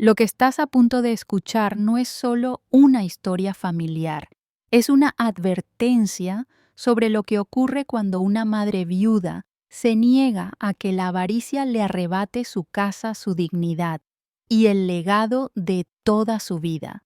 Lo que estás a punto de escuchar no es solo una historia familiar, es una advertencia sobre lo que ocurre cuando una madre viuda se niega a que la avaricia le arrebate su casa, su dignidad y el legado de toda su vida.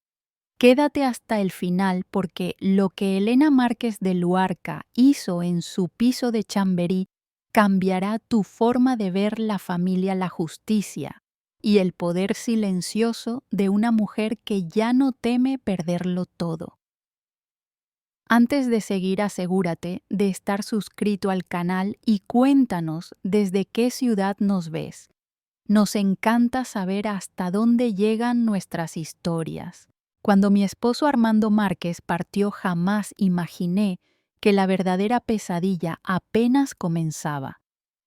Quédate hasta el final porque lo que Elena Márquez de Luarca hizo en su piso de Chamberí cambiará tu forma de ver la familia, la justicia y el poder silencioso de una mujer que ya no teme perderlo todo. Antes de seguir, asegúrate de estar suscrito al canal y cuéntanos desde qué ciudad nos ves. Nos encanta saber hasta dónde llegan nuestras historias. Cuando mi esposo Armando Márquez partió, jamás imaginé que la verdadera pesadilla apenas comenzaba.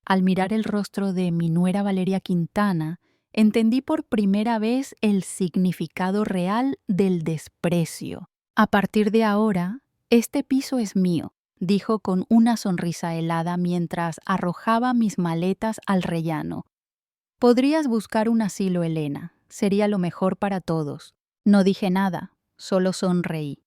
Al mirar el rostro de mi nuera Valeria Quintana, entendí por primera vez el significado real del desprecio. A partir de ahora, este piso es mío, dijo con una sonrisa helada mientras arrojaba mis maletas al rellano. Podrías buscar un asilo, Elena. Sería lo mejor para todos. No dije nada, solo sonreí.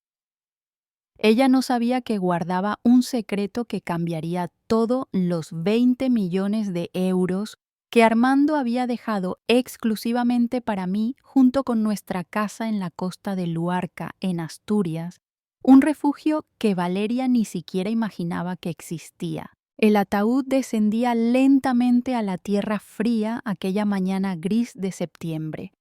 Ella no sabía que guardaba un secreto que cambiaría todos los 20 millones de euros que Armando había dejado exclusivamente para mí junto con nuestra casa en la costa de Luarca, en Asturias, un refugio que Valeria ni siquiera imaginaba que existía. El ataúd descendía lentamente a la tierra fría aquella mañana gris de septiembre.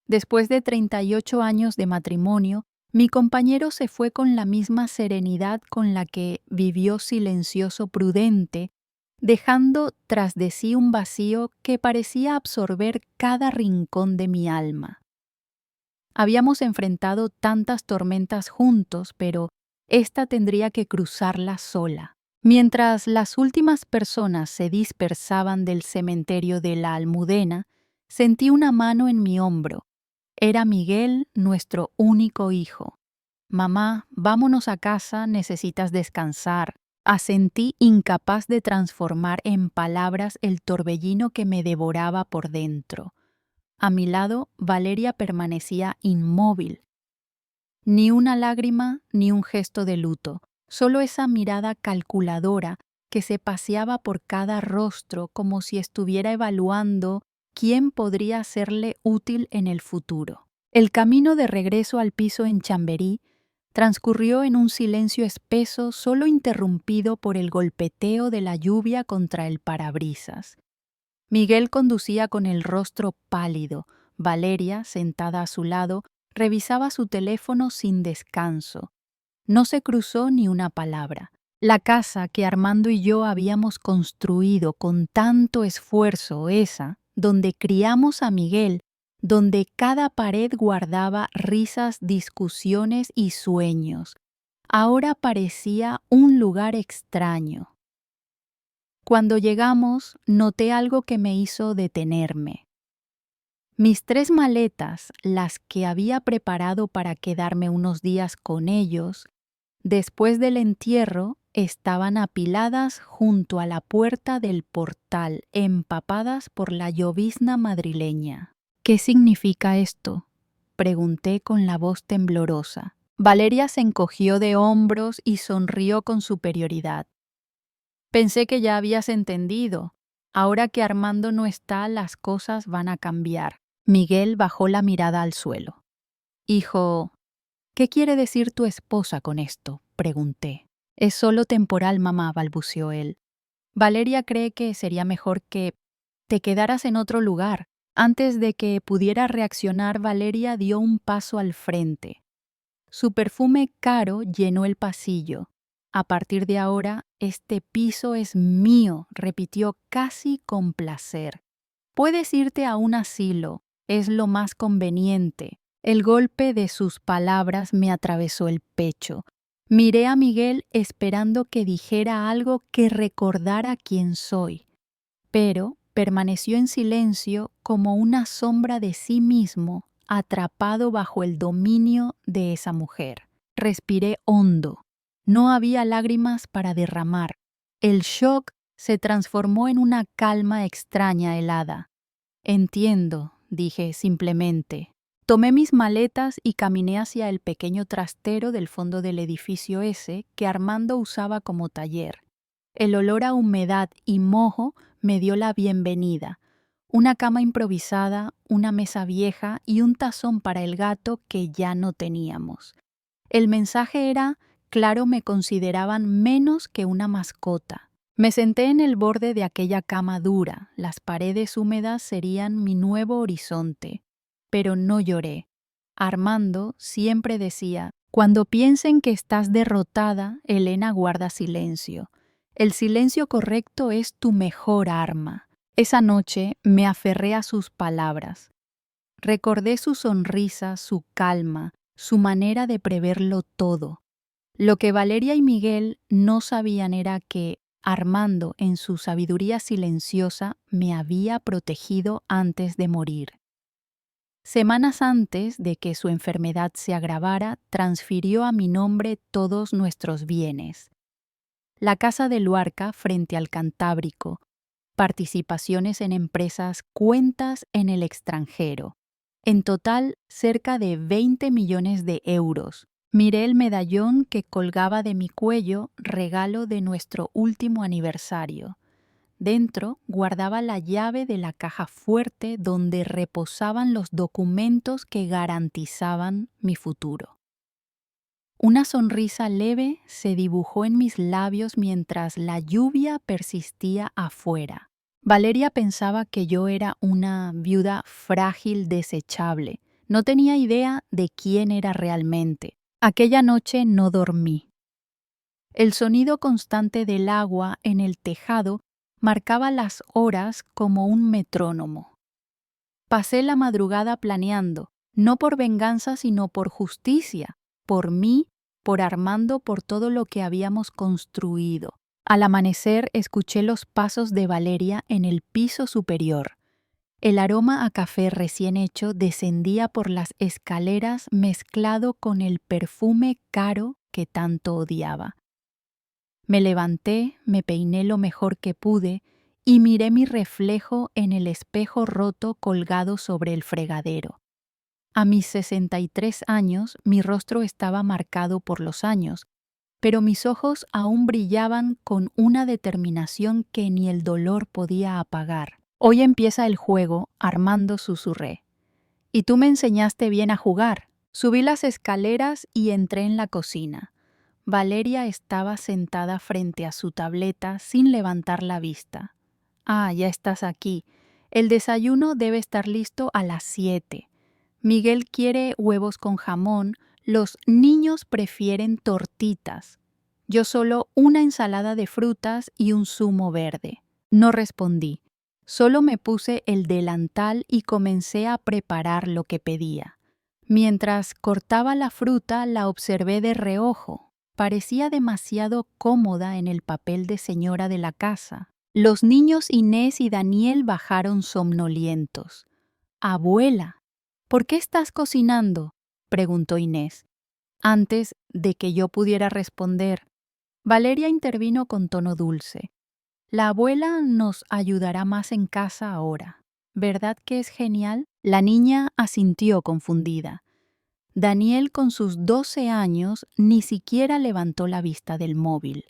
Después de 38 años de matrimonio, mi compañero se fue con la misma serenidad con la que vivió silencioso, prudente, dejando tras de sí un vacío que parecía absorber cada rincón de mi alma. Habíamos enfrentado tantas tormentas juntos, pero esta tendría que cruzarla sola. Mientras las últimas personas se dispersaban del cementerio de la Almudena, sentí una mano en mi hombro. Era Miguel, nuestro único hijo. «Mamá, vámonos a casa, necesitas descansar», asentí, incapaz de transformar en palabras el torbellino que me devoraba por dentro. A mi lado, Valeria permanecía inmóvil. Ni una lágrima, ni un gesto de luto, solo esa mirada calculadora que se paseaba por cada rostro como si estuviera evaluando quién podría serle útil en el futuro. El camino de regreso al piso en Chamberí transcurrió en un silencio espeso, solo interrumpido por el golpeteo de la lluvia contra el parabrisas. Miguel conducía con el rostro pálido. Valeria, sentada a su lado, revisaba su teléfono sin descanso. No se cruzó ni una palabra. La casa que Armando y yo habíamos construido con tanto esfuerzo, esa, donde criamos a Miguel, donde cada pared guardaba risas, discusiones y sueños, ahora parecía un lugar extraño. Cuando llegamos, noté algo que me hizo detenerme. Mis 3 maletas, las que había preparado para quedarme unos días con ellos, después del entierro, estaban apiladas junto a la puerta del portal, empapadas por la llovizna madrileña. «¿Qué significa esto?», pregunté con la voz temblorosa. Valeria se encogió de hombros y sonrió con superioridad. «Pensé que ya habías entendido. Ahora que Armando no está, las cosas van a cambiar». Miguel bajó la mirada al suelo. «Hijo, ¿qué quiere decir tu esposa con esto?», pregunté. «Es solo temporal, mamá», balbuceó él. «Valeria cree que sería mejor que te quedaras en otro lugar». Antes de que pudiera reaccionar, Valeria dio un paso al frente. Su perfume caro llenó el pasillo. «A partir de ahora, este piso es mío», repitió casi con placer. «Puedes irte a un asilo, es lo más conveniente». El golpe de sus palabras me atravesó el pecho. Miré a Miguel esperando que dijera algo que recordara quién soy, pero permaneció en silencio como una sombra de sí mismo, atrapado bajo el dominio de esa mujer. Respiré hondo. No había lágrimas para derramar. El shock se transformó en una calma extraña, helada. «Entiendo», dije simplemente. Tomé mis maletas y caminé hacia el pequeño trastero del fondo del edificio ese que Armando usaba como taller. El olor a humedad y moho me dio la bienvenida. Una cama improvisada, una mesa vieja y un tazón para el gato que ya no teníamos. El mensaje era: claro, me consideraban menos que una mascota. Me senté en el borde de aquella cama dura. Las paredes húmedas serían mi nuevo horizonte. Pero no lloré. Armando siempre decía: cuando piensen que estás derrotada, Elena, guarda silencio. El silencio correcto es tu mejor arma. Esa noche me aferré a sus palabras. Recordé su sonrisa, su calma, su manera de preverlo todo. Lo que Valeria y Miguel no sabían era que Armando, en su sabiduría silenciosa, me había protegido antes de morir. Semanas antes de que su enfermedad se agravara, transfirió a mi nombre todos nuestros bienes. La casa de Luarca frente al Cantábrico, participaciones en empresas, cuentas en el extranjero. En total, cerca de 20 millones de euros. Miré el medallón que colgaba de mi cuello, regalo de nuestro último aniversario. Dentro guardaba la llave de la caja fuerte donde reposaban los documentos que garantizaban mi futuro. Una sonrisa leve se dibujó en mis labios mientras la lluvia persistía afuera. Valeria pensaba que yo era una viuda frágil, desechable. No tenía idea de quién era realmente. Aquella noche no dormí. El sonido constante del agua en el tejado marcaba las horas como un metrónomo. Pasé la madrugada planeando, no por venganza sino por justicia, por mí, por Armando, por todo lo que habíamos construido. Al amanecer escuché los pasos de Valeria en el piso superior. El aroma a café recién hecho descendía por las escaleras mezclado con el perfume caro que tanto odiaba. Me levanté, me peiné lo mejor que pude y miré mi reflejo en el espejo roto colgado sobre el fregadero. A mis 63 años, mi rostro estaba marcado por los años, pero mis ojos aún brillaban con una determinación que ni el dolor podía apagar. Hoy empieza el juego, Armando, susurré. Y tú me enseñaste bien a jugar. Subí las escaleras y entré en la cocina. Valeria estaba sentada frente a su tableta sin levantar la vista. Ah, ya estás aquí. El desayuno debe estar listo a las 7. Miguel quiere huevos con jamón. Los niños prefieren tortitas. Yo solo una ensalada de frutas y un zumo verde. No respondí. Solo me puse el delantal y comencé a preparar lo que pedía. Mientras cortaba la fruta, la observé de reojo. Parecía demasiado cómoda en el papel de señora de la casa. Los niños Inés y Daniel bajaron somnolientos. «Abuela, ¿por qué estás cocinando?», preguntó Inés. Antes de que yo pudiera responder, Valeria intervino con tono dulce. «La abuela nos ayudará más en casa ahora. ¿Verdad que es genial?». La niña asintió confundida. Daniel, con sus 12 años, ni siquiera levantó la vista del móvil.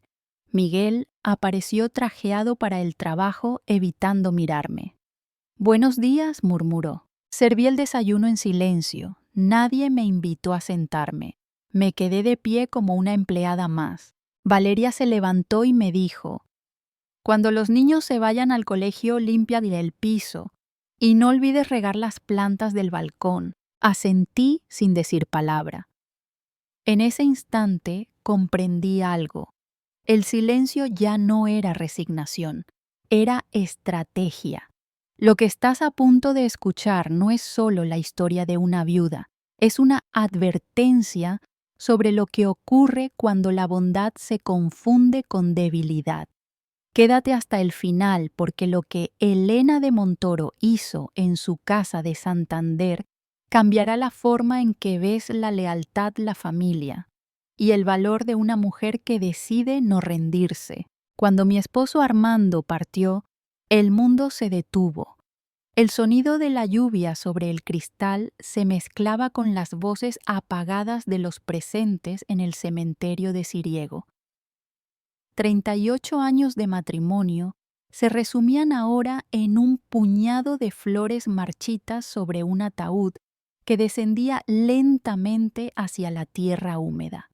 Miguel apareció trajeado para el trabajo, evitando mirarme. «Buenos días», murmuró. Serví el desayuno en silencio. Nadie me invitó a sentarme. Me quedé de pie como una empleada más. Valeria se levantó y me dijo: «Cuando los niños se vayan al colegio, limpia el piso. Y no olvides regar las plantas del balcón». Asentí sin decir palabra. En ese instante comprendí algo. El silencio ya no era resignación, era estrategia. Lo que estás a punto de escuchar no es solo la historia de una viuda, es una advertencia sobre lo que ocurre cuando la bondad se confunde con debilidad. Quédate hasta el final, porque lo que Elena de Montoro hizo en su casa de Santander cambiará la forma en que ves la lealtad, la familia y el valor de una mujer que decide no rendirse. Cuando mi esposo Armando partió, el mundo se detuvo. El sonido de la lluvia sobre el cristal se mezclaba con las voces apagadas de los presentes en el cementerio de Siriego. 38 años de matrimonio se resumían ahora en un puñado de flores marchitas sobre un ataúd que descendía lentamente hacia la tierra húmeda.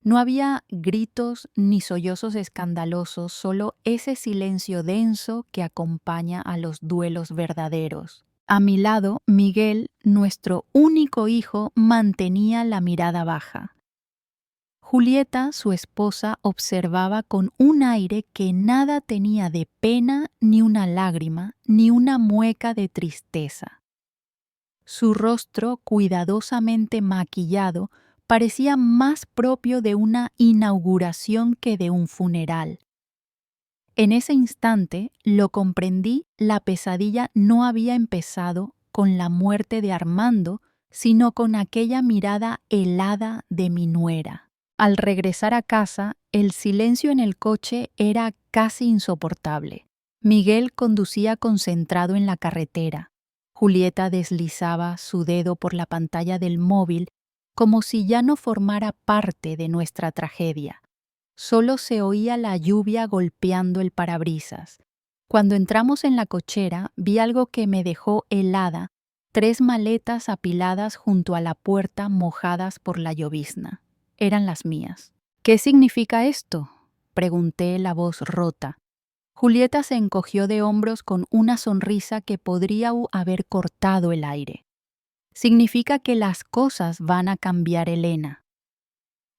No había gritos ni sollozos escandalosos, solo ese silencio denso que acompaña a los duelos verdaderos. A mi lado, Miguel, nuestro único hijo, mantenía la mirada baja. Julieta, su esposa, observaba con un aire que nada tenía de pena, ni una lágrima, ni una mueca de tristeza. Su rostro, cuidadosamente maquillado, parecía más propio de una inauguración que de un funeral. En ese instante lo comprendí, la pesadilla no había empezado con la muerte de Armando, sino con aquella mirada helada de mi nuera. Al regresar a casa, el silencio en el coche era casi insoportable. Miguel conducía concentrado en la carretera. Julieta deslizaba su dedo por la pantalla del móvil como si ya no formara parte de nuestra tragedia. Solo se oía la lluvia golpeando el parabrisas. Cuando entramos en la cochera, vi algo que me dejó helada: 3 maletas apiladas junto a la puerta mojadas por la llovizna. Eran las mías. ¿Qué significa esto?, pregunté, la voz rota. Julieta se encogió de hombros con una sonrisa que podría haber cortado el aire. Significa que las cosas van a cambiar, Elena.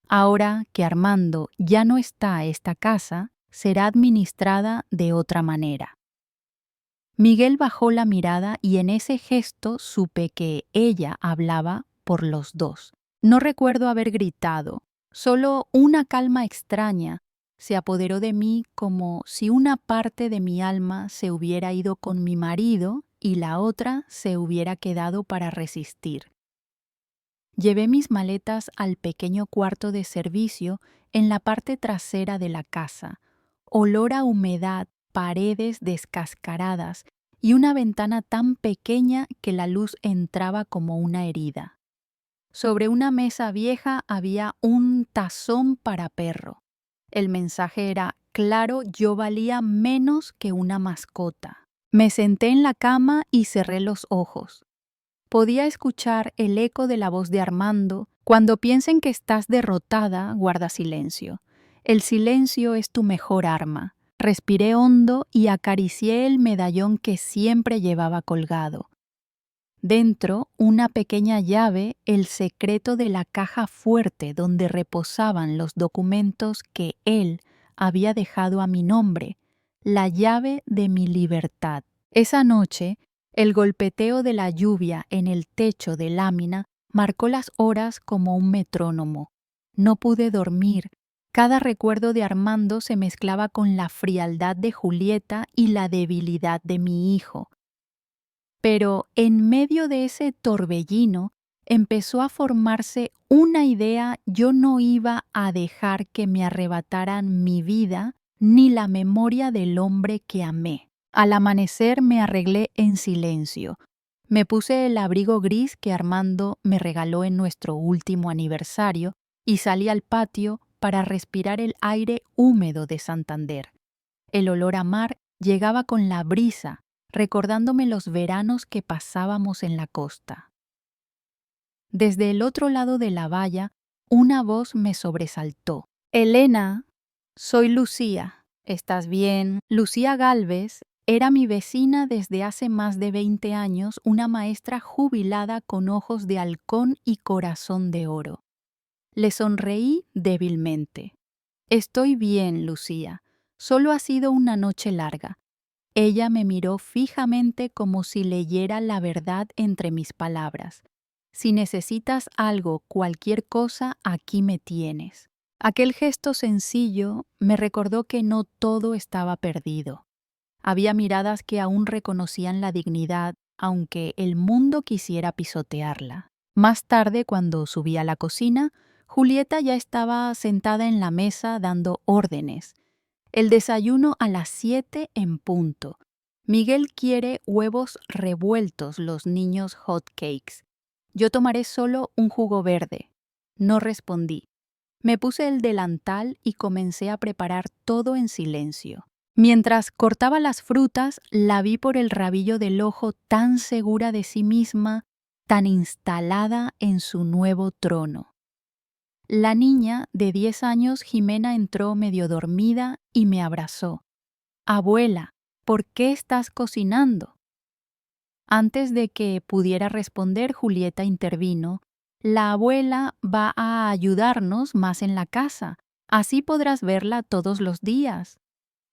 Ahora que Armando ya no está, esta casa será administrada de otra manera. Miguel bajó la mirada y en ese gesto supe que ella hablaba por los dos. No recuerdo haber gritado, solo una calma extraña se apoderó de mí, como si una parte de mi alma se hubiera ido con mi marido y la otra se hubiera quedado para resistir. Llevé mis maletas al pequeño cuarto de servicio en la parte trasera de la casa. Olor a humedad, paredes descascaradas y una ventana tan pequeña que la luz entraba como una herida. Sobre una mesa vieja había un tazón para perro. El mensaje era claro: yo valía menos que una mascota. Me senté en la cama y cerré los ojos. Podía escuchar el eco de la voz de Armando: cuando piensen que estás derrotada, guarda silencio. El silencio es tu mejor arma. Respiré hondo y acaricié el medallón que siempre llevaba colgado. Dentro, una pequeña llave, el secreto de la caja fuerte donde reposaban los documentos que él había dejado a mi nombre, la llave de mi libertad. Esa noche, el golpeteo de la lluvia en el techo de lámina marcó las horas como un metrónomo. No pude dormir. Cada recuerdo de Armando se mezclaba con la frialdad de Julieta y la debilidad de mi hijo. Pero en medio de ese torbellino empezó a formarse una idea: yo no iba a dejar que me arrebataran mi vida ni la memoria del hombre que amé. Al amanecer me arreglé en silencio. Me puse el abrigo gris que Armando me regaló en nuestro último aniversario y salí al patio para respirar el aire húmedo de Santander. El olor a mar llegaba con la brisa, recordándome los veranos que pasábamos en la costa. Desde el otro lado de la valla, una voz me sobresaltó. «Elena, soy Lucía. ¿Estás bien?» Lucía Gálvez era mi vecina desde hace más de 20 años, una maestra jubilada con ojos de halcón y corazón de oro. Le sonreí débilmente. «Estoy bien, Lucía. Solo ha sido una noche larga». Ella me miró fijamente como si leyera la verdad entre mis palabras. «Si necesitas algo, cualquier cosa, aquí me tienes». Aquel gesto sencillo me recordó que no todo estaba perdido. Había miradas que aún reconocían la dignidad, aunque el mundo quisiera pisotearla. Más tarde, cuando subí a la cocina, Julieta ya estaba sentada en la mesa dando órdenes. El desayuno a las 7 en punto. Miguel quiere huevos revueltos, los niños hot cakes. Yo tomaré solo un jugo verde. No respondí. Me puse el delantal y comencé a preparar todo en silencio. Mientras cortaba las frutas, la vi por el rabillo del ojo, tan segura de sí misma, tan instalada en su nuevo trono. La niña de 10 años, Jimena, entró medio dormida y me abrazó. «Abuela, ¿por qué estás cocinando?». Antes de que pudiera responder, Julieta intervino. «La abuela va a ayudarnos más en la casa. Así podrás verla todos los días».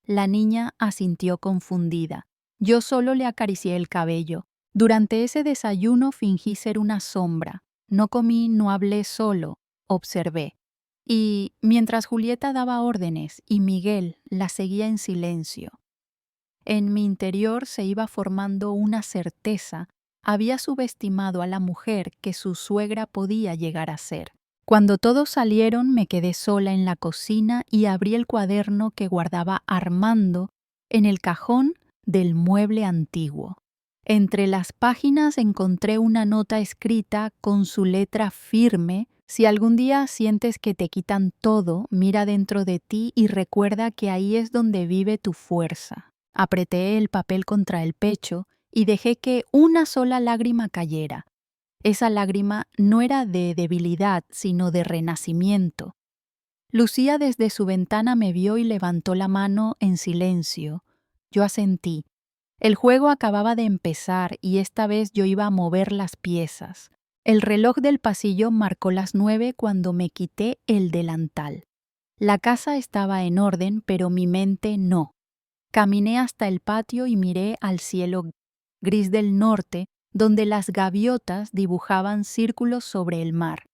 La niña asintió confundida. Yo solo le acaricié el cabello. Durante ese desayuno fingí ser una sombra. No comí, no hablé, solo observé. Y mientras Julieta daba órdenes y Miguel la seguía en silencio, en mi interior se iba formando una certeza. Había subestimado a la mujer que su suegra podía llegar a ser. Cuando todos salieron, me quedé sola en la cocina y abrí el cuaderno que guardaba Armando en el cajón del mueble antiguo. Entre las páginas encontré una nota escrita con su letra firme: «Si algún día sientes que te quitan todo, mira dentro de ti y recuerda que ahí es donde vive tu fuerza». Apreté el papel contra el pecho y dejé que una sola lágrima cayera. Esa lágrima no era de debilidad, sino de renacimiento. Lucía desde su ventana me vio y levantó la mano en silencio. Yo asentí. El juego acababa de empezar y esta vez yo iba a mover las piezas. El reloj del pasillo marcó las 9 cuando me quité el delantal. La casa estaba en orden, pero mi mente no. Caminé hasta el patio y miré al cielo gris del norte, donde las gaviotas dibujaban círculos sobre el mar.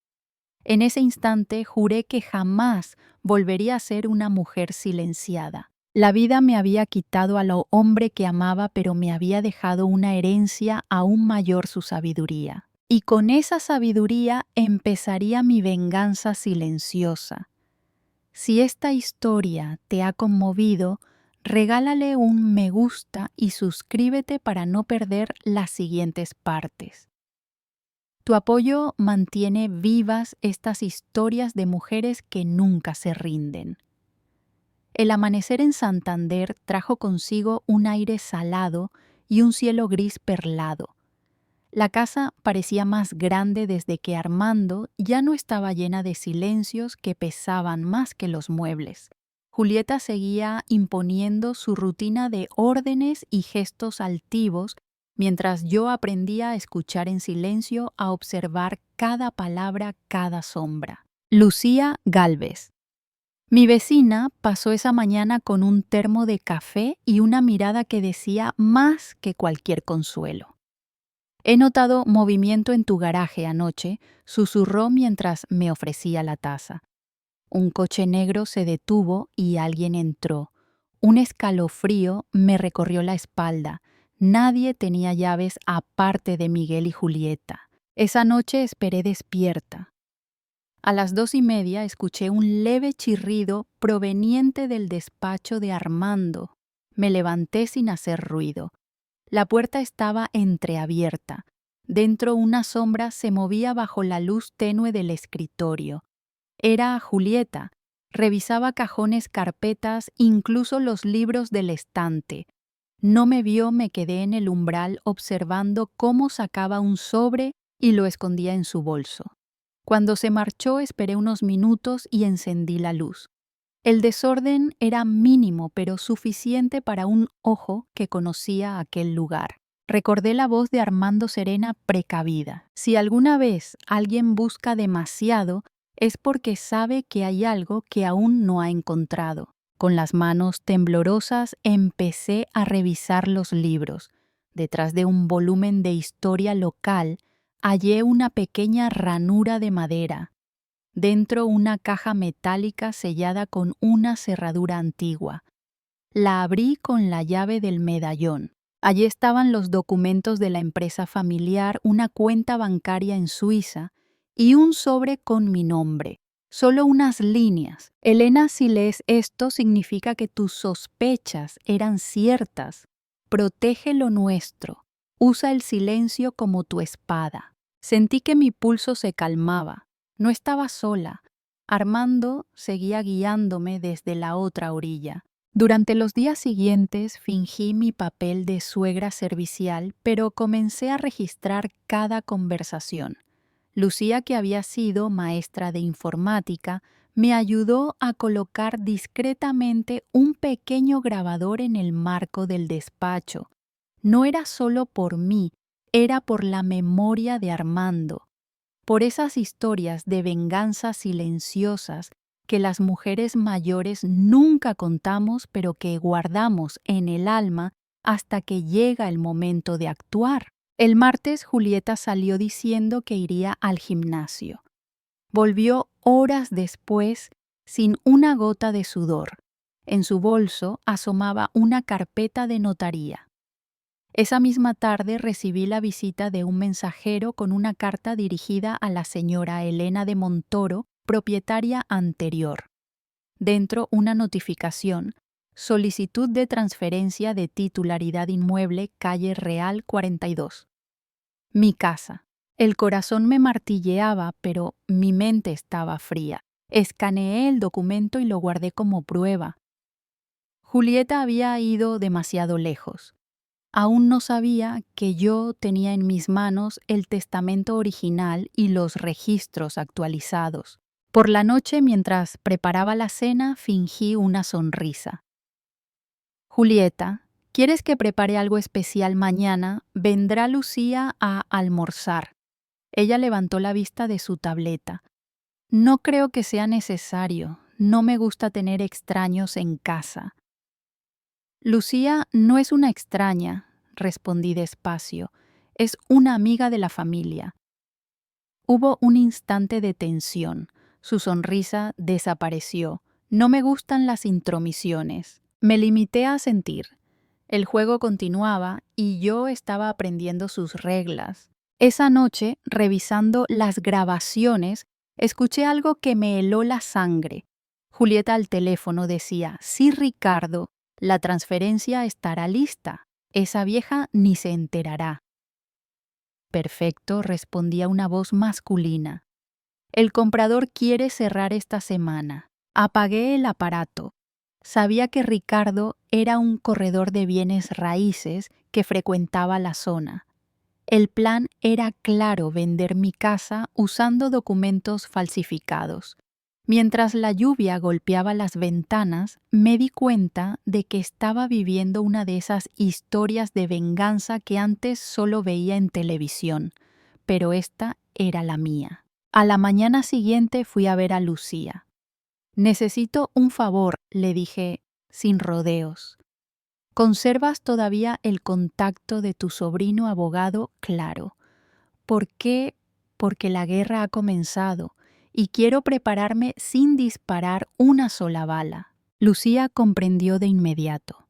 En ese instante juré que jamás volvería a ser una mujer silenciada. La vida me había quitado al hombre que amaba, pero me había dejado una herencia aún mayor: su sabiduría. Y con esa sabiduría empezaría mi venganza silenciosa. Si esta historia te ha conmovido, regálale un me gusta y suscríbete para no perder las siguientes partes. Tu apoyo mantiene vivas estas historias de mujeres que nunca se rinden. El amanecer en Santander trajo consigo un aire salado y un cielo gris perlado. La casa parecía más grande desde que Armando ya no estaba llena de silencios que pesaban más que los muebles. Julieta seguía imponiendo su rutina de órdenes y gestos altivos, mientras yo aprendía a escuchar en silencio, a observar cada palabra, cada sombra. Lucía Gálvez. Mi vecina pasó esa mañana con un termo de café y una mirada que decía más que cualquier consuelo. «He notado movimiento en tu garaje anoche», susurró mientras me ofrecía la taza. Un coche negro se detuvo y alguien entró. Un escalofrío me recorrió la espalda. Nadie tenía llaves aparte de Miguel y Julieta. Esa noche esperé despierta. A las 2:30 escuché un leve chirrido proveniente del despacho de Armando. Me levanté sin hacer ruido. La puerta estaba entreabierta. Dentro una sombra se movía bajo la luz tenue del escritorio. Era Julieta. Revisaba cajones, carpetas, incluso los libros del estante. No me vio, me quedé en el umbral observando cómo sacaba un sobre y lo escondía en su bolso. Cuando se marchó esperé unos minutos y encendí la luz. El desorden era mínimo, pero suficiente para un ojo que conocía aquel lugar. Recordé la voz de Armando serena, precavida. Si alguna vez alguien busca demasiado, es porque sabe que hay algo que aún no ha encontrado. Con las manos temblorosas empecé a revisar los libros. Detrás de un volumen de historia local, hallé una pequeña ranura de madera. Dentro una caja metálica sellada con una cerradura antigua. La abrí con la llave del medallón. Allí estaban los documentos de la empresa familiar, una cuenta bancaria en Suiza y un sobre con mi nombre. Solo unas líneas. Elena, si lees esto, significa que tus sospechas eran ciertas. Protege lo nuestro. Usa el silencio como tu espada. Sentí que mi pulso se calmaba. No estaba sola. Armando seguía guiándome desde la otra orilla. Durante los días siguientes fingí mi papel de suegra servicial, pero comencé a registrar cada conversación. Lucía, que había sido maestra de informática, me ayudó a colocar discretamente un pequeño grabador en el marco del despacho. No era solo por mí, era por la memoria de Armando, por esas historias de venganza silenciosas que las mujeres mayores nunca contamos, pero que guardamos en el alma hasta que llega el momento de actuar. El martes Julieta salió diciendo que iría al gimnasio. Volvió horas después sin una gota de sudor. En su bolso asomaba una carpeta de notaría. Esa misma tarde recibí la visita de un mensajero con una carta dirigida a la señora Elena de Montoro, propietaria anterior. Dentro una notificación: solicitud de transferencia de titularidad inmueble, calle Real 42. Mi casa. El corazón me martilleaba, pero mi mente estaba fría. Escaneé el documento y lo guardé como prueba. Julieta había ido demasiado lejos. Aún no sabía que yo tenía en mis manos el testamento original y los registros actualizados. Por la noche, mientras preparaba la cena, fingí una sonrisa. Julieta, ¿quieres que prepare algo especial mañana? Vendrá Lucía a almorzar. Ella levantó la vista de su tableta. No creo que sea necesario. No me gusta tener extraños en casa. Lucía no es una extraña, respondí despacio. Es una amiga de la familia. Hubo un instante de tensión. Su sonrisa desapareció. No me gustan las intromisiones. Me limité a sentir. El juego continuaba y yo estaba aprendiendo sus reglas. Esa noche, revisando las grabaciones, escuché algo que me heló la sangre. Julieta al teléfono decía: sí, Ricardo, la transferencia estará lista. Esa vieja ni se enterará. Perfecto, respondía una voz masculina. El comprador quiere cerrar esta semana. Apagué el aparato. Sabía que Ricardo era un corredor de bienes raíces que frecuentaba la zona. El plan era claro: vender mi casa usando documentos falsificados. Mientras la lluvia golpeaba las ventanas, me di cuenta de que estaba viviendo una de esas historias de venganza que antes solo veía en televisión, pero esta era la mía. A la mañana siguiente fui a ver a Lucía. Necesito un favor, le dije sin rodeos. ¿Conservas todavía el contacto de tu sobrino abogado? Claro. ¿Por qué? Porque la guerra ha comenzado y quiero prepararme sin disparar una sola bala. Lucía comprendió de inmediato.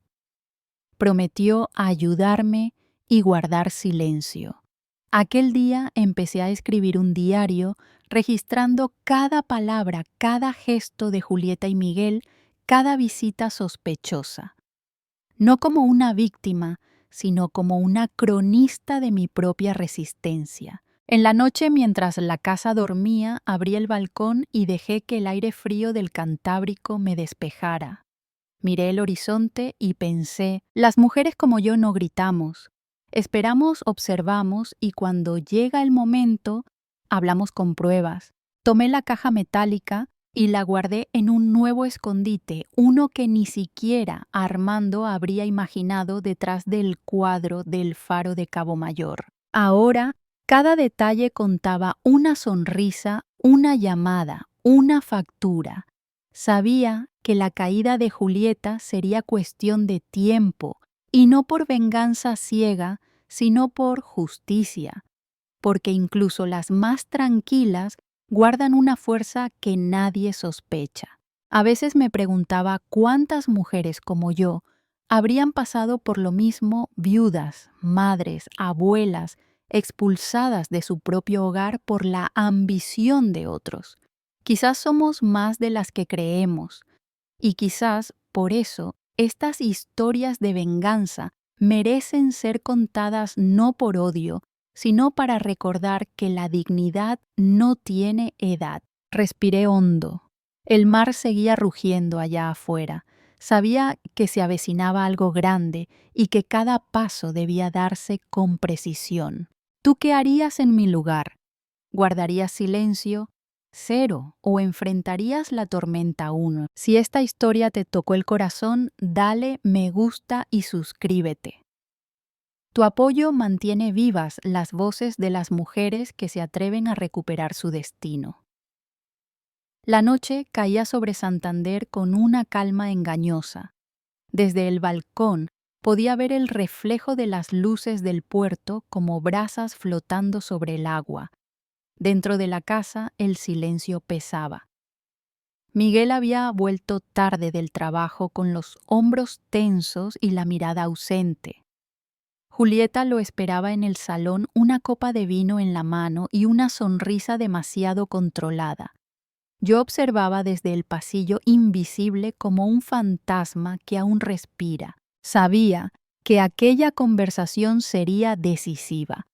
Prometió ayudarme y guardar silencio. Aquel día empecé a escribir un diario registrando cada palabra, cada gesto de Julieta y Miguel, cada visita sospechosa. No como una víctima, sino como una cronista de mi propia resistencia. En la noche, mientras la casa dormía, abrí el balcón y dejé que el aire frío del Cantábrico me despejara. Miré el horizonte y pensé: las mujeres como yo no gritamos. Esperamos, observamos y cuando llega el momento, hablamos con pruebas. Tomé la caja metálica y la guardé en un nuevo escondite, uno que ni siquiera Armando habría imaginado detrás del cuadro del faro de Cabo Mayor. Ahora, cada detalle contaba: una sonrisa, una llamada, una factura. Sabía que la caída de Julieta sería cuestión de tiempo, y no por venganza ciega, sino por justicia, porque incluso las más tranquilas guardan una fuerza que nadie sospecha. A veces me preguntaba cuántas mujeres como yo habrían pasado por lo mismo, viudas, madres, abuelas, expulsadas de su propio hogar por la ambición de otros. Quizás somos más de las que creemos, y quizás por eso estas historias de venganza merecen ser contadas no por odio, sino para recordar que la dignidad no tiene edad. Respiré hondo. El mar seguía rugiendo allá afuera. Sabía que se avecinaba algo grande y que cada paso debía darse con precisión. ¿Tú qué harías en mi lugar? ¿Guardarías silencio? Cero, o enfrentarías la tormenta 1. Si esta historia te tocó el corazón, dale me gusta y suscríbete. Tu apoyo mantiene vivas las voces de las mujeres que se atreven a recuperar su destino. La noche caía sobre Santander con una calma engañosa. Desde el balcón podía ver el reflejo de las luces del puerto como brasas flotando sobre el agua. Dentro de la casa el silencio pesaba. Miguel había vuelto tarde del trabajo con los hombros tensos y la mirada ausente. Julieta lo esperaba en el salón, una copa de vino en la mano y una sonrisa demasiado controlada. Yo observaba desde el pasillo invisible como un fantasma que aún respira. Sabía que aquella conversación sería decisiva.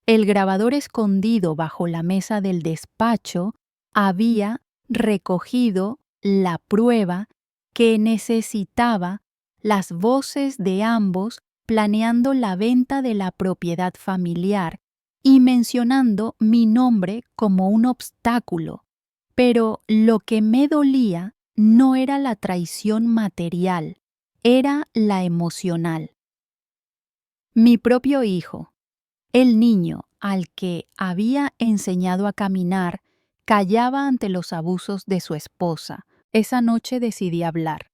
El grabador escondido bajo la mesa del despacho había recogido la prueba que necesitaba, las voces de ambos planeando la venta de la propiedad familiar y mencionando mi nombre como un obstáculo. Pero lo que me dolía no era la traición material, era la emocional. Mi propio hijo, el niño al que había enseñado a caminar, callaba ante los abusos de su esposa. Esa noche decidí hablar.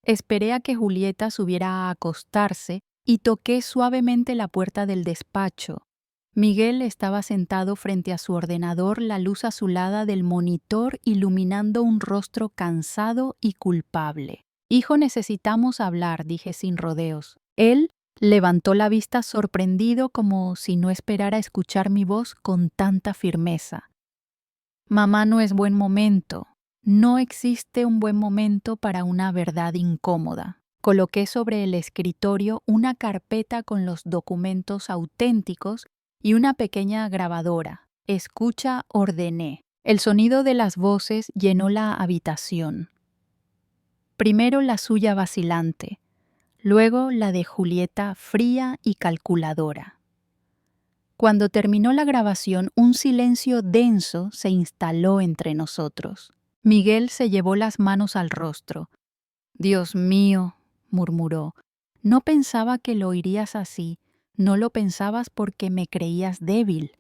Esperé a que Julieta subiera a acostarse y toqué suavemente la puerta del despacho. Miguel estaba sentado frente a su ordenador, la luz azulada del monitor iluminando un rostro cansado y culpable. «Hijo, necesitamos hablar», dije sin rodeos. Él levantó la vista sorprendido como si no esperara escuchar mi voz con tanta firmeza. «Mamá, no es buen momento. No existe un buen momento para una verdad incómoda». Coloqué sobre el escritorio una carpeta con los documentos auténticos y una pequeña grabadora. «Escucha», ordené. El sonido de las voces llenó la habitación. Primero la suya vacilante, luego la de Julieta fría y calculadora. Cuando terminó la grabación, un silencio denso se instaló entre nosotros. Miguel se llevó las manos al rostro. «Dios mío», murmuró, «no pensaba que lo oirías así, no lo pensabas porque me creías débil».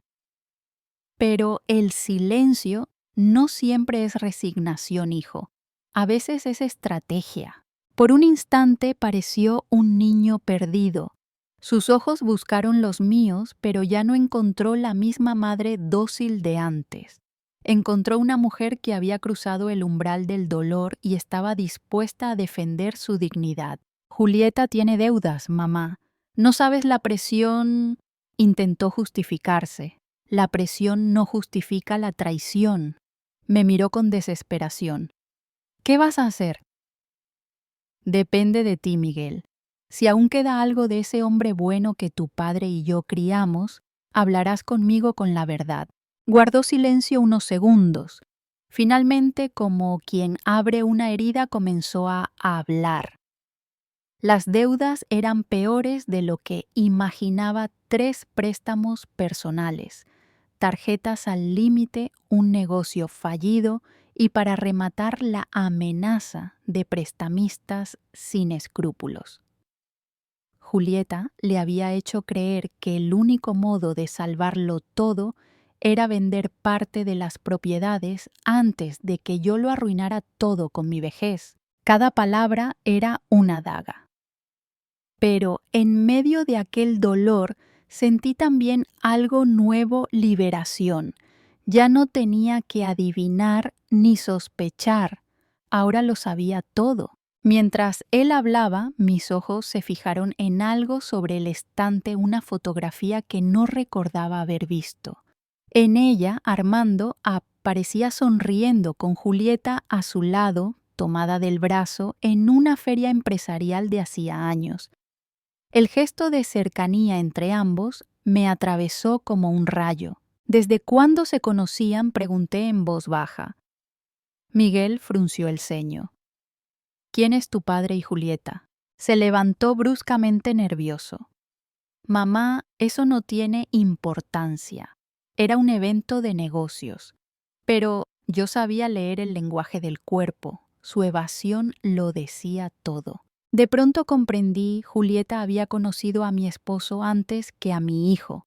Pero el silencio no siempre es resignación, hijo. A veces es estrategia. Por un instante pareció un niño perdido. Sus ojos buscaron los míos, pero ya no encontró la misma madre dócil de antes. Encontró una mujer que había cruzado el umbral del dolor y estaba dispuesta a defender su dignidad. «Julieta tiene deudas, mamá. No sabes la presión...» Intentó justificarse. «La presión no justifica la traición». Me miró con desesperación. «¿Qué vas a hacer?» «Depende de ti, Miguel. Si aún queda algo de ese hombre bueno que tu padre y yo criamos, hablarás conmigo con la verdad». Guardó silencio unos segundos. Finalmente, como quien abre una herida, comenzó a hablar. Las deudas eran peores de lo que imaginaba: 3 préstamos personales, tarjetas al límite, un negocio fallido y, para rematar, la amenaza de prestamistas sin escrúpulos. Julieta le había hecho creer que el único modo de salvarlo todo era vender parte de las propiedades antes de que yo lo arruinara todo con mi vejez. Cada palabra era una daga. Pero en medio de aquel dolor sentí también algo nuevo: liberación. Ya no tenía que adivinar ni sospechar. Ahora lo sabía todo. Mientras él hablaba, mis ojos se fijaron en algo sobre el estante, una fotografía que no recordaba haber visto. En ella, Armando aparecía sonriendo con Julieta a su lado, tomada del brazo, en una feria empresarial de hacía años. El gesto de cercanía entre ambos me atravesó como un rayo. ¿Desde cuándo se conocían?, pregunté en voz baja. Miguel frunció el ceño. ¿Quién es tu padre y Julieta? Se levantó bruscamente nervioso. Mamá, eso no tiene importancia. Era un evento de negocios. Pero yo sabía leer el lenguaje del cuerpo. Su evasión lo decía todo. De pronto comprendí, Julieta había conocido a mi esposo antes que a mi hijo.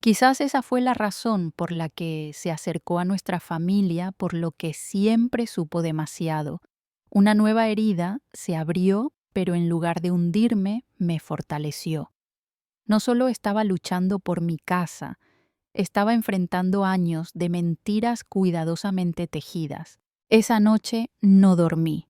Quizás esa fue la razón por la que se acercó a nuestra familia, por lo que siempre supo demasiado. Una nueva herida se abrió, pero en lugar de hundirme, me fortaleció. No solo estaba luchando por mi casa, estaba enfrentando años de mentiras cuidadosamente tejidas. Esa noche no dormí.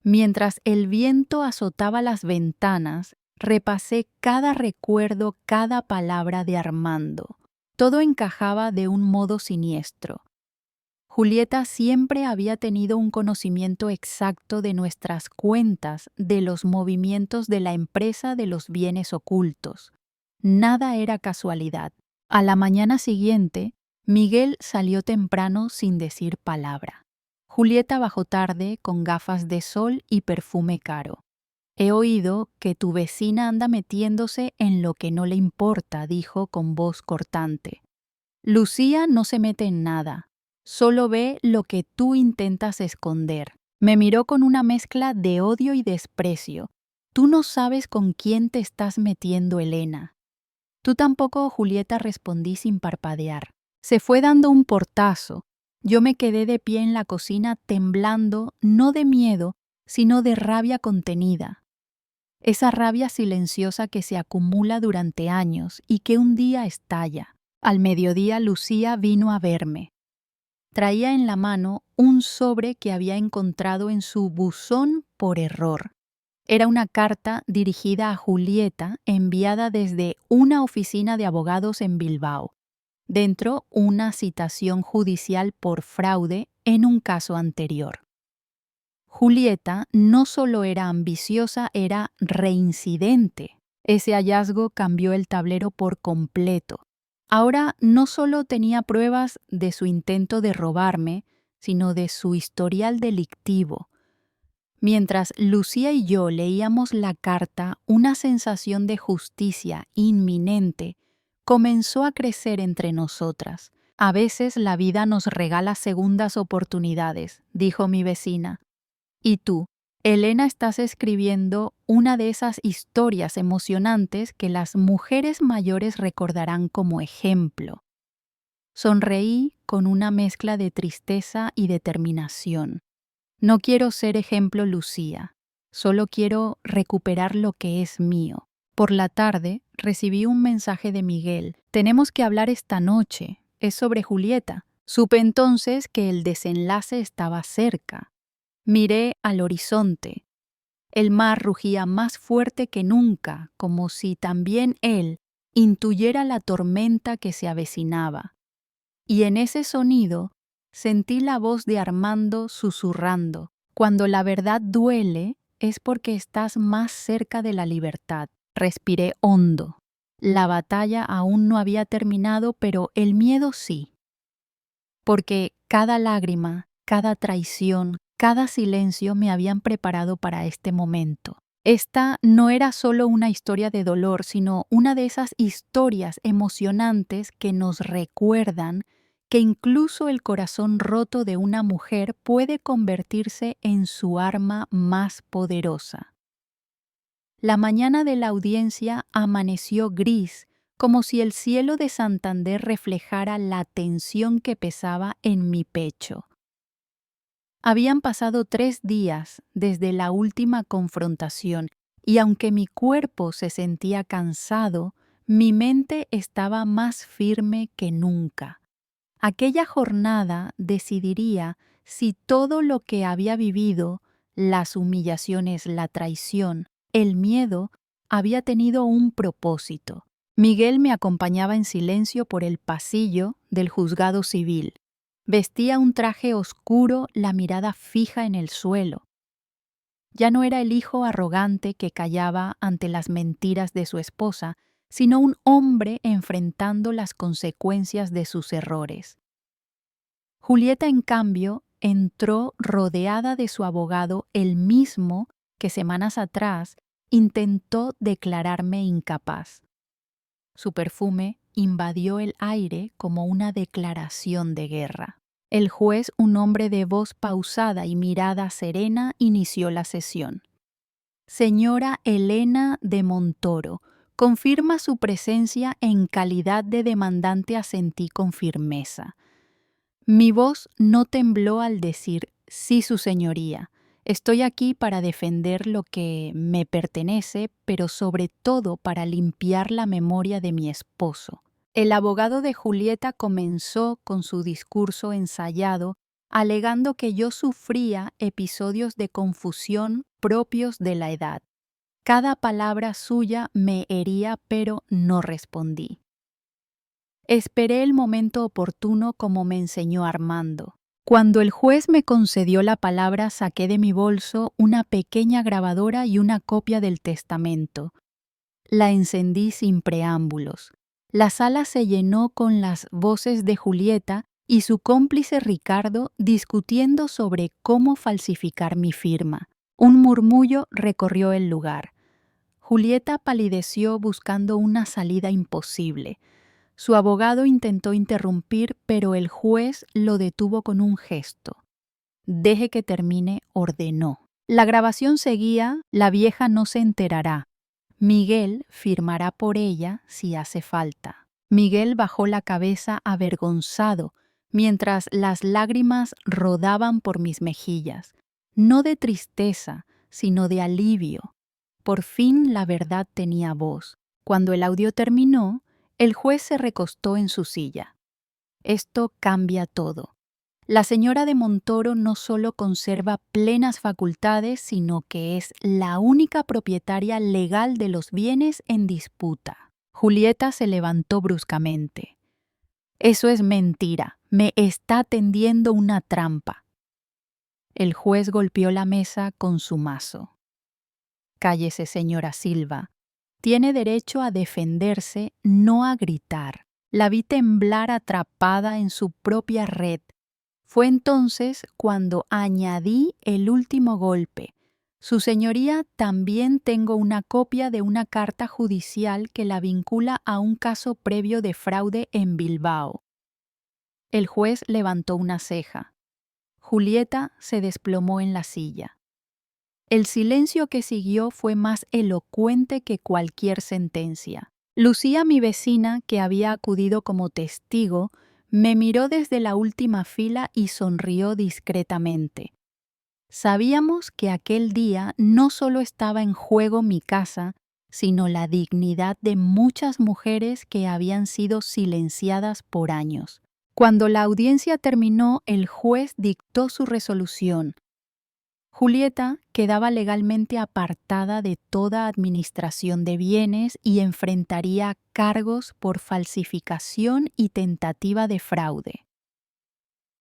Mientras el viento azotaba las ventanas, repasé cada recuerdo, cada palabra de Armando. Todo encajaba de un modo siniestro. Julieta siempre había tenido un conocimiento exacto de nuestras cuentas, de los movimientos de la empresa de los bienes ocultos. Nada era casualidad. A la mañana siguiente, Miguel salió temprano sin decir palabra. Julieta bajó tarde con gafas de sol y perfume caro. He oído que tu vecina anda metiéndose en lo que no le importa, dijo con voz cortante. Lucía no se mete en nada, solo ve lo que tú intentas esconder. Me miró con una mezcla de odio y desprecio. Tú no sabes con quién te estás metiendo, Elena. Tú tampoco, Julieta, respondí sin parpadear. Se fue dando un portazo. Yo me quedé de pie en la cocina temblando, no de miedo, sino de rabia contenida. Esa rabia silenciosa que se acumula durante años y que un día estalla. Al mediodía Lucía vino a verme. Traía en la mano un sobre que había encontrado en su buzón por error. Era una carta dirigida a Julieta enviada desde una oficina de abogados en Bilbao. Dentro, una citación judicial por fraude en un caso anterior. Julieta no solo era ambiciosa, era reincidente. Ese hallazgo cambió el tablero por completo. Ahora no solo tenía pruebas de su intento de robarme, sino de su historial delictivo. Mientras Lucía y yo leíamos la carta, una sensación de justicia inminente comenzó a crecer entre nosotras. A veces la vida nos regala segundas oportunidades, dijo mi vecina. Y tú, Elena, estás escribiendo una de esas historias emocionantes que las mujeres mayores recordarán como ejemplo. Sonreí con una mezcla de tristeza y determinación. No quiero ser ejemplo, Lucía. Solo quiero recuperar lo que es mío. Por la tarde recibí un mensaje de Miguel. Tenemos que hablar esta noche. Es sobre Julieta. Supe entonces que el desenlace estaba cerca. Miré al horizonte. El mar rugía más fuerte que nunca, como si también él intuyera la tormenta que se avecinaba. Y en ese sonido sentí la voz de Armando susurrando: cuando la verdad duele es porque estás más cerca de la libertad. Respiré hondo. La batalla aún no había terminado, pero el miedo sí. Porque cada lágrima, cada traición, cada silencio me habían preparado para este momento. Esta no era solo una historia de dolor, sino una de esas historias emocionantes que nos recuerdan que incluso el corazón roto de una mujer puede convertirse en su arma más poderosa. La mañana de la audiencia amaneció gris, como si el cielo de Santander reflejara la tensión que pesaba en mi pecho. Habían pasado 3 días desde la última confrontación, y aunque mi cuerpo se sentía cansado, mi mente estaba más firme que nunca. Aquella jornada decidiría si todo lo que había vivido, las humillaciones, la traición, el miedo, había tenido un propósito. Miguel me acompañaba en silencio por el pasillo del juzgado civil. Vestía un traje oscuro, la mirada fija en el suelo. Ya no era el hijo arrogante que callaba ante las mentiras de su esposa, sino un hombre enfrentando las consecuencias de sus errores. Julieta, en cambio, entró rodeada de su abogado, el mismo que semanas atrás intentó declararme incapaz. Su perfume invadió el aire como una declaración de guerra. El juez, un hombre de voz pausada y mirada serena, inició la sesión. Señora Elena de Montoro, confirma su presencia en calidad de demandante, asentí con firmeza. Mi voz no tembló al decir, sí, su señoría. Estoy aquí para defender lo que me pertenece, pero sobre todo para limpiar la memoria de mi esposo. El abogado de Julieta comenzó con su discurso ensayado, alegando que yo sufría episodios de confusión propios de la edad. Cada palabra suya me hería, pero no respondí. Esperé el momento oportuno como me enseñó Armando. Cuando el juez me concedió la palabra, saqué de mi bolso una pequeña grabadora y una copia del testamento. La encendí sin preámbulos. La sala se llenó con las voces de Julieta y su cómplice Ricardo discutiendo sobre cómo falsificar mi firma. Un murmullo recorrió el lugar. Julieta palideció buscando una salida imposible. Su abogado intentó interrumpir, pero el juez lo detuvo con un gesto. Deje que termine, ordenó. La grabación seguía, la vieja no se enterará. Miguel firmará por ella si hace falta. Miguel bajó la cabeza avergonzado, mientras las lágrimas rodaban por mis mejillas, no de tristeza, sino de alivio. Por fin la verdad tenía voz. Cuando el audio terminó, el juez se recostó en su silla. Esto cambia todo. La señora de Montoro no solo conserva plenas facultades, sino que es la única propietaria legal de los bienes en disputa. Julieta se levantó bruscamente. Eso es mentira. Me está tendiendo una trampa. El juez golpeó la mesa con su mazo. Cállese, señora Silva. Tiene derecho a defenderse, no a gritar. La vi temblar atrapada en su propia red. Fue entonces cuando añadí el último golpe. Su señoría, también tengo una copia de una carta judicial que la vincula a un caso previo de fraude en Bilbao. El juez levantó una ceja. Julieta se desplomó en la silla. El silencio que siguió fue más elocuente que cualquier sentencia. Lucía, mi vecina, que había acudido como testigo, me miró desde la última fila y sonrió discretamente. Sabíamos que aquel día no solo estaba en juego mi casa, sino la dignidad de muchas mujeres que habían sido silenciadas por años. Cuando la audiencia terminó, el juez dictó su resolución. Julieta quedaba legalmente apartada de toda administración de bienes y enfrentaría cargos por falsificación y tentativa de fraude.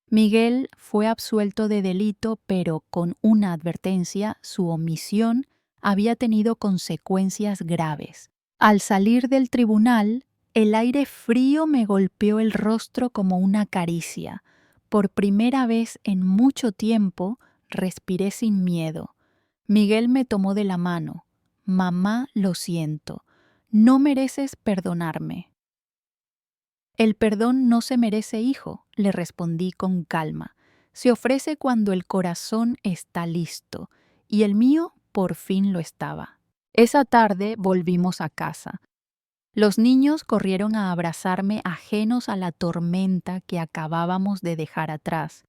Miguel fue absuelto de delito, pero con una advertencia: su omisión había tenido consecuencias graves. Al salir del tribunal, el aire frío me golpeó el rostro como una caricia. Por primera vez en mucho tiempo, respiré sin miedo. Miguel me tomó de la mano. Mamá, lo siento. No mereces perdonarme. El perdón no se merece, hijo, le respondí con calma. Se ofrece cuando el corazón está listo, y el mío por fin lo estaba. Esa tarde volvimos a casa. Los niños corrieron a abrazarme, ajenos a la tormenta que acabábamos de dejar atrás.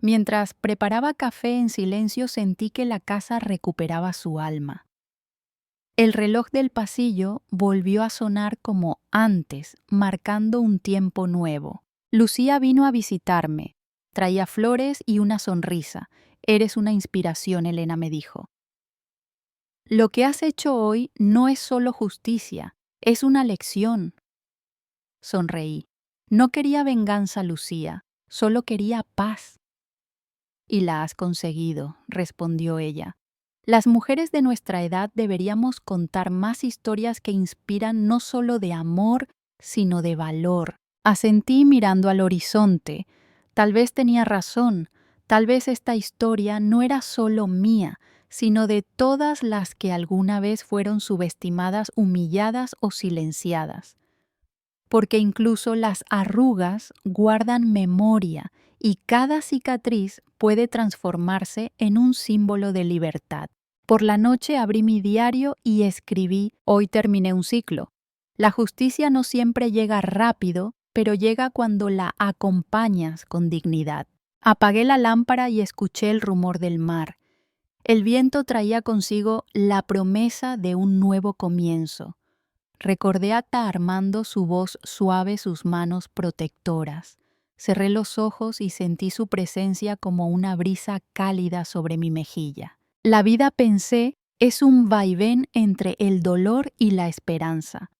Mientras preparaba café en silencio, sentí que la casa recuperaba su alma. El reloj del pasillo volvió a sonar como antes, marcando un tiempo nuevo. Lucía vino a visitarme. Traía flores y una sonrisa. Eres una inspiración, Elena, me dijo. Lo que has hecho hoy no es solo justicia, es una lección. Sonreí. No quería venganza, Lucía, solo quería paz. Y la has conseguido, respondió ella. Las mujeres de nuestra edad deberíamos contar más historias que inspiran no solo de amor, sino de valor. Asentí mirando al horizonte. Tal vez tenía razón. Tal vez esta historia no era solo mía, sino de todas las que alguna vez fueron subestimadas, humilladas o silenciadas. Porque incluso las arrugas guardan memoria y cada cicatriz puede transformarse en un símbolo de libertad. Por la noche abrí mi diario y escribí: hoy terminé un ciclo. La justicia no siempre llega rápido, pero llega cuando la acompañas con dignidad. Apagué la lámpara y escuché el rumor del mar. El viento traía consigo la promesa de un nuevo comienzo. Recordé a Armando, su voz suave, sus manos protectoras. Cerré los ojos y sentí su presencia como una brisa cálida sobre mi mejilla. La vida, pensé, es un vaivén entre el dolor y la esperanza.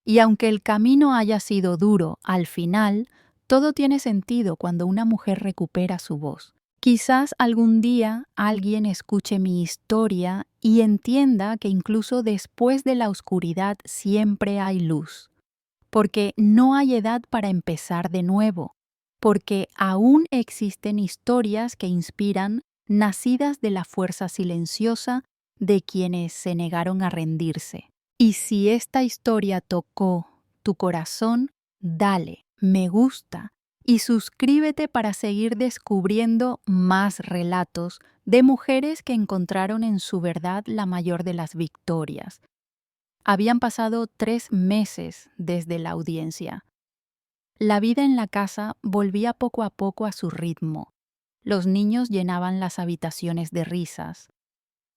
Y aunque el camino haya sido duro, al final, todo tiene sentido cuando una mujer recupera su voz. Quizás algún día alguien escuche mi historia y entienda que incluso después de la oscuridad siempre hay luz. Porque no hay edad para empezar de nuevo. Porque aún existen historias que inspiran, nacidas de la fuerza silenciosa de quienes se negaron a rendirse. Y si esta historia tocó tu corazón, dale me gusta y suscríbete para seguir descubriendo más relatos de mujeres que encontraron en su verdad la mayor de las victorias. Habían pasado 3 meses desde la audiencia. La vida en la casa volvía poco a poco a su ritmo. Los niños llenaban las habitaciones de risas.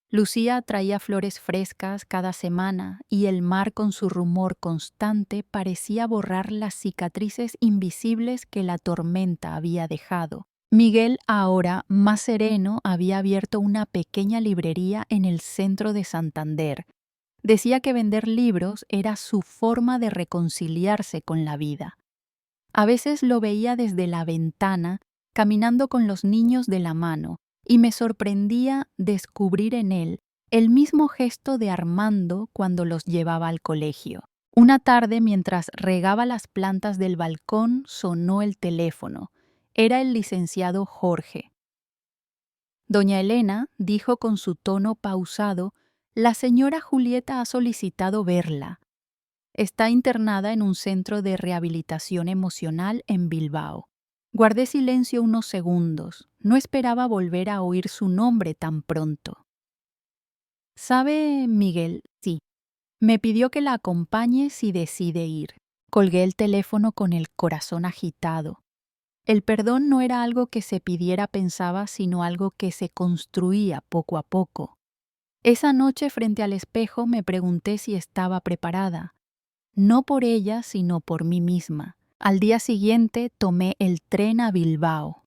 Lucía traía flores frescas cada semana y el mar con su rumor constante parecía borrar las cicatrices invisibles que la tormenta había dejado. Miguel, ahora más sereno, había abierto una pequeña librería en el centro de Santander. Decía que vender libros era su forma de reconciliarse con la vida. A veces lo veía desde la ventana, caminando con los niños de la mano, y me sorprendía descubrir en él el mismo gesto de Armando cuando los llevaba al colegio. Una tarde, mientras regaba las plantas del balcón, sonó el teléfono. Era el licenciado Jorge. Doña Elena dijo con su tono pausado: «La señora Julieta ha solicitado verla. Está internada en un centro de rehabilitación emocional en Bilbao». Guardé silencio unos segundos. No esperaba volver a oír su nombre tan pronto. «¿Sabe, Miguel?» «Sí». «Me pidió que la acompañe si decide ir». Colgué el teléfono con el corazón agitado. El perdón no era algo que se pidiera, pensaba, sino algo que se construía poco a poco. Esa noche, frente al espejo, me pregunté si estaba preparada. No por ella, sino por mí misma. Al día siguiente tomé el tren a Bilbao.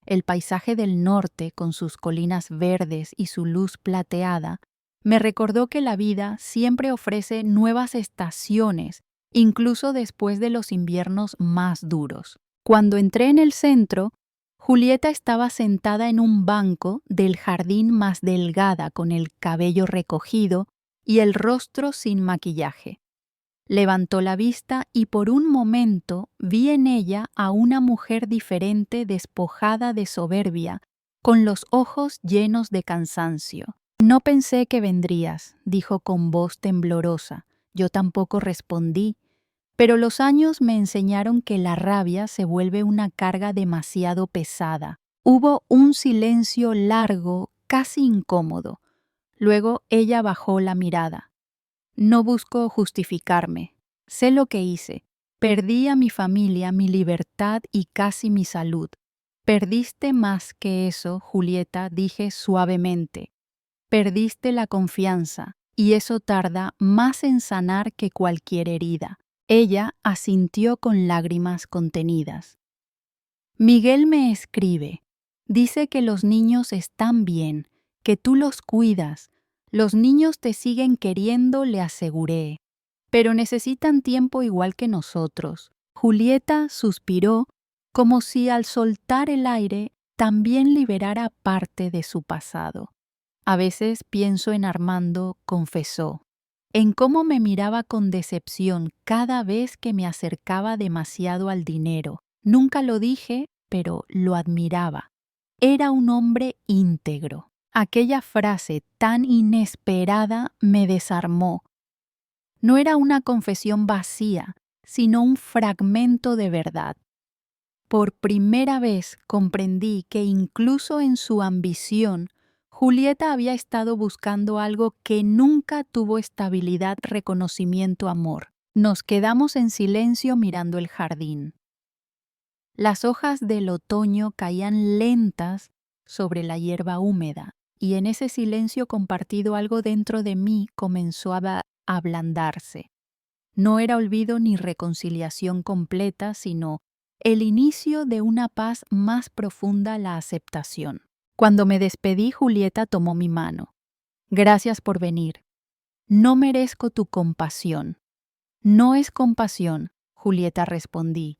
El paisaje del norte, con sus colinas verdes y su luz plateada, me recordó que la vida siempre ofrece nuevas estaciones, incluso después de los inviernos más duros. Cuando entré en el centro, Julieta estaba sentada en un banco del jardín, más delgada, con el cabello recogido y el rostro sin maquillaje. Levantó la vista y por un momento vi en ella a una mujer diferente, despojada de soberbia, con los ojos llenos de cansancio. «No pensé que vendrías», dijo con voz temblorosa. Yo tampoco respondí, pero los años me enseñaron que la rabia se vuelve una carga demasiado pesada. Hubo un silencio largo, casi incómodo. Luego ella bajó la mirada. «No busco justificarme. Sé lo que hice. Perdí a mi familia, mi libertad y casi mi salud. Perdiste más que eso, Julieta», dije suavemente. «Perdiste la confianza, y eso tarda más en sanar que cualquier herida». Ella asintió con lágrimas contenidas. «Miguel me escribe. Dice que los niños están bien, que tú los cuidas. Los niños te siguen queriendo», le aseguré. «Pero necesitan tiempo igual que nosotros». Julieta suspiró, como si al soltar el aire también liberara parte de su pasado. A veces pienso en Armando, confesó, en cómo me miraba con decepción cada vez que me acercaba demasiado al dinero. Nunca lo dije, pero lo admiraba. Era un hombre íntegro. Aquella frase tan inesperada me desarmó. No era una confesión vacía, sino un fragmento de verdad. Por primera vez comprendí que incluso en su ambición, Julieta había estado buscando algo que nunca tuvo estabilidad, reconocimiento, amor. Nos quedamos en silencio mirando el jardín. Las hojas del otoño caían lentas sobre la hierba húmeda, y en ese silencio compartido algo dentro de mí comenzó a ablandarse. No era olvido ni reconciliación completa, sino el inicio de una paz más profunda, la aceptación. Cuando me despedí, Julieta tomó mi mano. Gracias por venir. No merezco tu compasión. No es compasión, Julieta, respondí.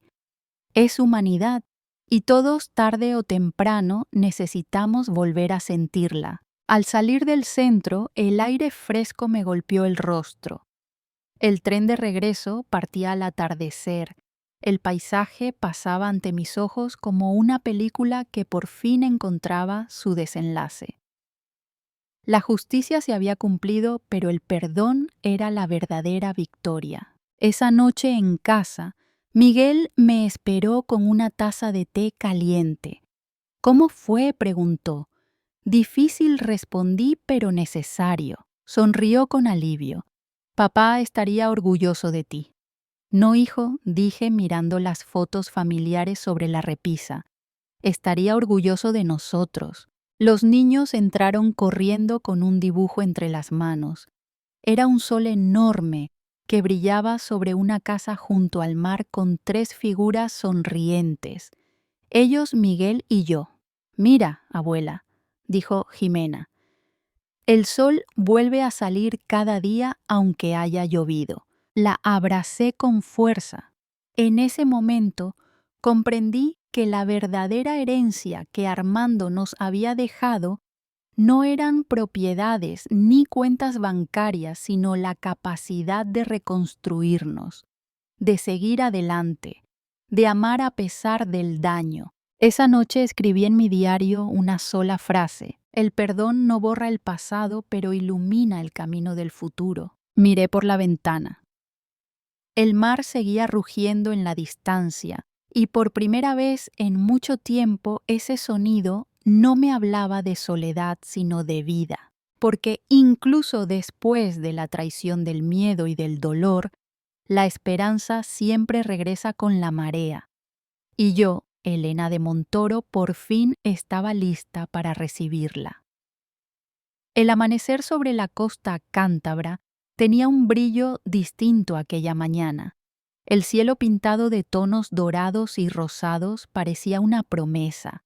Es humanidad, y todos tarde o temprano necesitamos volver a sentirla. Al salir del centro, el aire fresco me golpeó el rostro. El tren de regreso partía al atardecer. El paisaje pasaba ante mis ojos como una película que por fin encontraba su desenlace. La justicia se había cumplido, pero el perdón era la verdadera victoria. Esa noche en casa, Miguel me esperó con una taza de té caliente. ¿Cómo fue?, preguntó. Difícil, respondí, pero necesario. Sonrió con alivio. Papá estaría orgulloso de ti. No, hijo, dije mirando las fotos familiares sobre la repisa. Estaría orgulloso de nosotros. Los niños entraron corriendo con un dibujo entre las manos. Era un sol enorme que brillaba sobre una casa junto al mar con 3 figuras sonrientes. Ellos, Miguel y yo. Mira, abuela, dijo Jimena. El sol vuelve a salir cada día aunque haya llovido. La abracé con fuerza. En ese momento comprendí que la verdadera herencia que Armando nos había dejado no eran propiedades ni cuentas bancarias, sino la capacidad de reconstruirnos, de seguir adelante, de amar a pesar del daño. Esa noche escribí en mi diario una sola frase. El perdón no borra el pasado, pero ilumina el camino del futuro. Miré por la ventana. El mar seguía rugiendo en la distancia, y por primera vez en mucho tiempo ese sonido no me hablaba de soledad, sino de vida. Porque incluso después de la traición del miedo y del dolor, la esperanza siempre regresa con la marea. Y yo, Elena de Montoro, por fin estaba lista para recibirla. El amanecer sobre la costa cántabra tenía un brillo distinto aquella mañana. El cielo pintado de tonos dorados y rosados parecía una promesa.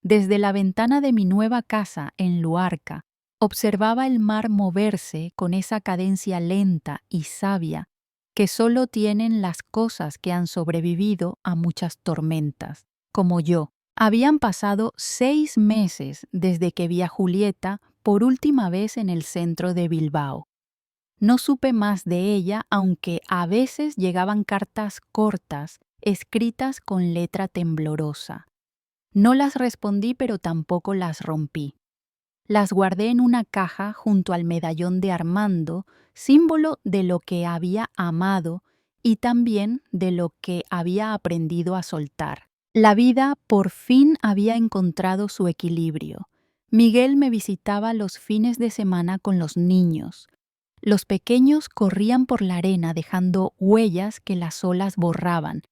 Desde la ventana de mi nueva casa en Luarca, observaba el mar moverse con esa cadencia lenta y sabia que solo tienen las cosas que han sobrevivido a muchas tormentas, como yo. Habían pasado 6 meses desde que vi a Julieta por última vez en el centro de Bilbao. No supe más de ella, aunque a veces llegaban cartas cortas, escritas con letra temblorosa. No las respondí, pero tampoco las rompí. Las guardé en una caja junto al medallón de Armando, símbolo de lo que había amado y también de lo que había aprendido a soltar. La vida por fin había encontrado su equilibrio. Miguel me visitaba los fines de semana con los niños. Los pequeños corrían por la arena dejando huellas que las olas borraban,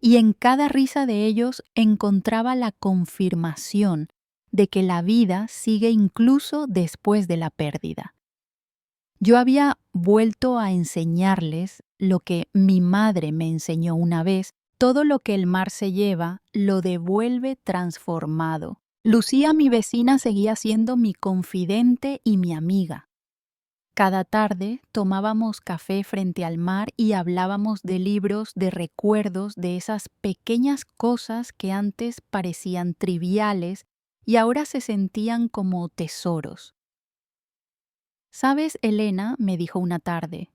y en cada risa de ellos encontraba la confirmación de que la vida sigue incluso después de la pérdida. Yo había vuelto a enseñarles lo que mi madre me enseñó una vez: todo lo que el mar se lleva, lo devuelve transformado. Lucía, mi vecina, seguía siendo mi confidente y mi amiga. Cada tarde tomábamos café frente al mar y hablábamos de libros, de recuerdos, de esas pequeñas cosas que antes parecían triviales y ahora se sentían como tesoros. ¿Sabes, Elena? Me dijo una tarde.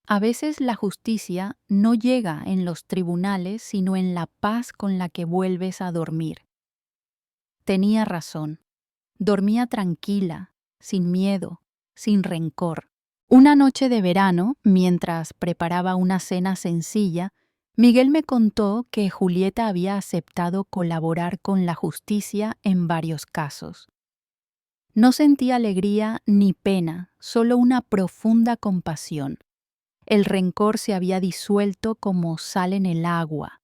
A veces la justicia no llega en los tribunales, sino en la paz con la que vuelves a dormir. Tenía razón. Dormía tranquila, sin miedo, sin rencor. Una noche de verano, mientras preparaba una cena sencilla, Miguel me contó que Julieta había aceptado colaborar con la justicia en varios casos. No sentí alegría ni pena, solo una profunda compasión. El rencor se había disuelto como sal en el agua.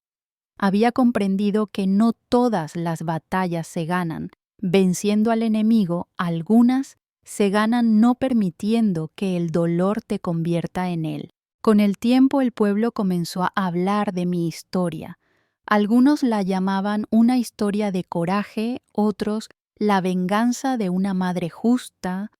Había comprendido que no todas las batallas se ganan venciendo al enemigo, algunas se ganan no permitiendo que el dolor te convierta en él. Con el tiempo el pueblo comenzó a hablar de mi historia. Algunos la llamaban una historia de coraje, otros la venganza de una madre justa.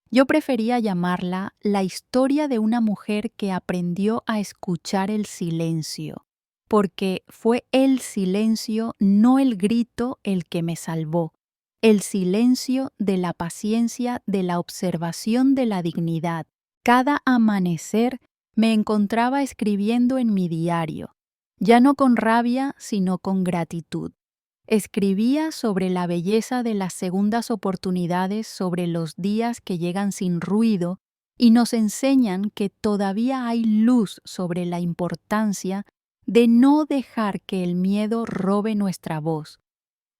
Yo prefería llamarla la historia de una mujer que aprendió a escuchar el silencio, porque fue el silencio, no el grito, el que me salvó. El silencio de la paciencia, de la observación de la dignidad. Cada amanecer me encontraba escribiendo en mi diario, ya no con rabia, sino con gratitud. Escribía sobre la belleza de las segundas oportunidades, sobre los días que llegan sin ruido y nos enseñan que todavía hay luz, sobre la importancia de no dejar que el miedo robe nuestra voz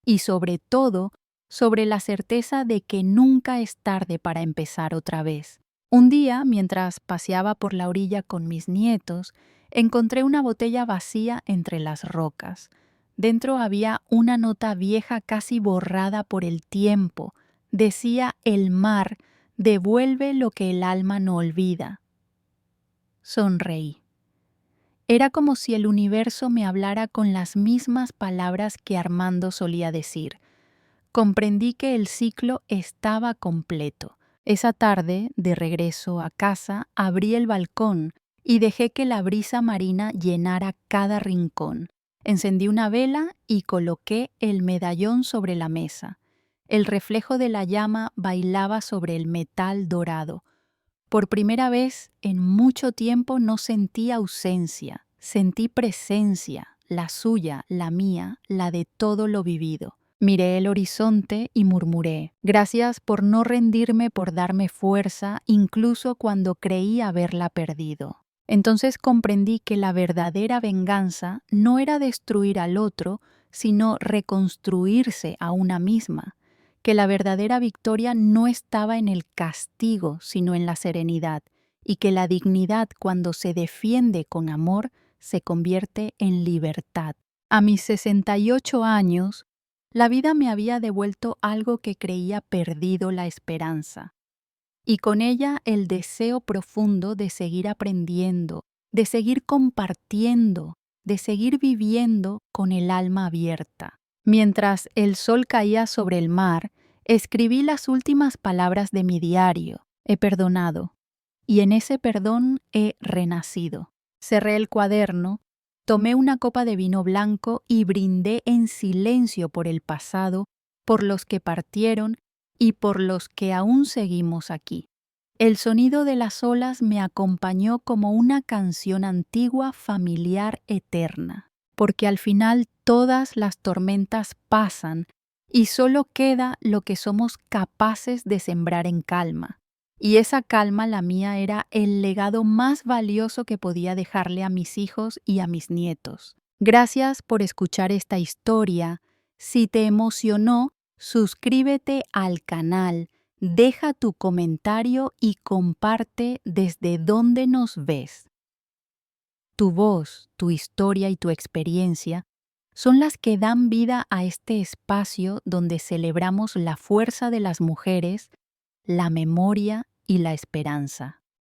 y sobre todo, sobre la certeza de que nunca es tarde para empezar otra vez. Un día, mientras paseaba por la orilla con mis nietos, encontré una botella vacía entre las rocas. Dentro había una nota vieja casi borrada por el tiempo. Decía: el mar devuelve lo que el alma no olvida. Sonreí. Era como si el universo me hablara con las mismas palabras que Armando solía decir. Comprendí que el ciclo estaba completo. Esa tarde, de regreso a casa, abrí el balcón y dejé que la brisa marina llenara cada rincón. Encendí una vela y coloqué el medallón sobre la mesa. El reflejo de la llama bailaba sobre el metal dorado. Por primera vez en mucho tiempo no sentí ausencia, sentí presencia, la suya, la mía, la de todo lo vivido. Miré el horizonte y murmuré: gracias por no rendirme, por darme fuerza, incluso cuando creí haberla perdido. Entonces comprendí que la verdadera venganza no era destruir al otro, sino reconstruirse a una misma, que la verdadera victoria no estaba en el castigo, sino en la serenidad, y que la dignidad, cuando se defiende con amor, se convierte en libertad. A mis 68 años, la vida me había devuelto algo que creía perdido: la esperanza, y con ella el deseo profundo de seguir aprendiendo, de seguir compartiendo, de seguir viviendo con el alma abierta. Mientras el sol caía sobre el mar, escribí las últimas palabras de mi diario: he perdonado, y en ese perdón he renacido. Cerré el cuaderno, tomé una copa de vino blanco y brindé en silencio por el pasado, por los que partieron y por los que aún seguimos aquí. El sonido de las olas me acompañó como una canción antigua, familiar, eterna, porque al final todas las tormentas pasan y solo queda lo que somos capaces de sembrar en calma. Y esa calma, la mía, era el legado más valioso que podía dejarle a mis hijos y a mis nietos. Gracias por escuchar esta historia. Si te emocionó, suscríbete al canal, deja tu comentario y comparte desde donde nos ves. Tu voz, tu historia y tu experiencia son las que dan vida a este espacio donde celebramos la fuerza de las mujeres, la memoria y la esperanza.